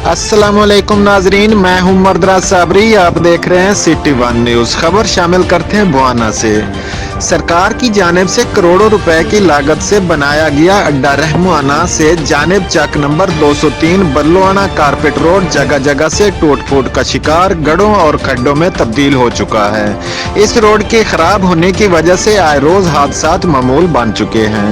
अस्सलामुअलैकुम नाजरीन, मैं हूं मर्दरा साबरी। आप देख रहे हैं सिटी वन न्यूज़। खबर शामिल करते हैं बुआना से। सरकार की जानिब से करोड़ों रुपए की लागत से बनाया गया अड्डा रहमुआना से जानिब चक नंबर 203 बल्लोआना कारपेट रोड जगह जगह से टूट फूट का शिकार, गड्ढों और खड्डों में तब्दील हो चुका है। इस रोड के खराब होने की वजह से आए रोज हादसात मामूल बन चुके हैं।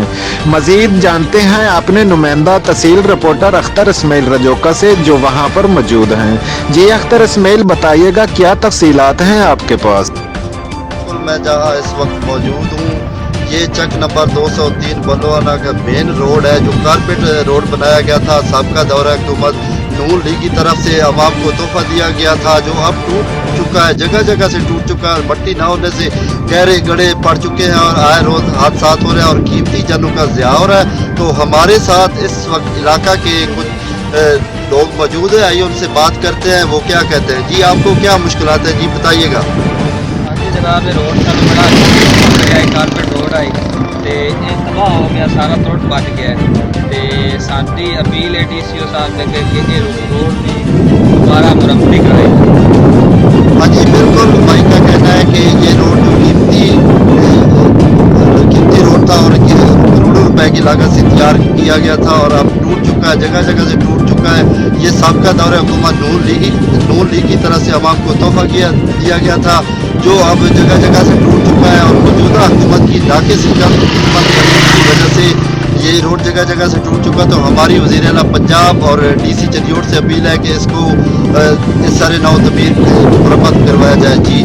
मजीद जानते हैं अपने नुमाइंदा तहसील रिपोर्टर अख्तर इस्माइल रजोका से, जो वहां पर मौजूद हैं। जी अख्तर इस्माइल, बताइएगा क्या तफसीलात हैं आपके पास। मैं जहाँ इस वक्त मौजूद हूँ, ये चक नंबर 203 बल्लोआना का मेन रोड है, जो कारपेट रोड बनाया गया था। सबका दौरा हुकूमत नून लीग की तरफ से अवाम को तोहफा दिया गया था, जो अब टूट चुका है, जगह जगह से टूट चुका है। मट्टी ना होने से गहरे गड्ढे पड़ चुके हैं और आए रोज हादसा हो रहे हैं और कीमती जानों का ज़िया हो रहा है। तो हमारे साथ इस वक्त इलाका के कुछ लोग मौजूद हैं, आइए उनसे बात करते हैं, वो क्या कहते हैं। जी, आपको क्या मुश्किलात है, जी बताइएगा। जनाब रोड का बड़ा अच्छा कारपेट रोड आई तो ये तबाह हो गया, सारा रोड बच गया तो साडी अपील है DCO साहब ने कि ये रोड की दोबारा मुरम्मती कराई। हाँ जी बिल्कुल, भाई का कहना है कि ये रोड जो कीमती रोड था और करोड़ों रुपए की लागत से तैयार किया गया था और अब टूट चुका है, जगह जगह से टूट चुका है। ये सबका दौरा हुकूमत नून लीग की तरफ से अवाम को तोहफा दिया गया था, जो अब जगह जगह से टूट चुका है और मौजूदा हुकूमत की नाक़िस खिदमत करने की वजह से ये रोड जगह जगह से टूट चुका। तो हमारी वज़ीर आला पंजाब और DC चंडीगढ़ से अपील है कि इसको इस सारे नौ तमीर मुरम्मत करवाया जाए। जी।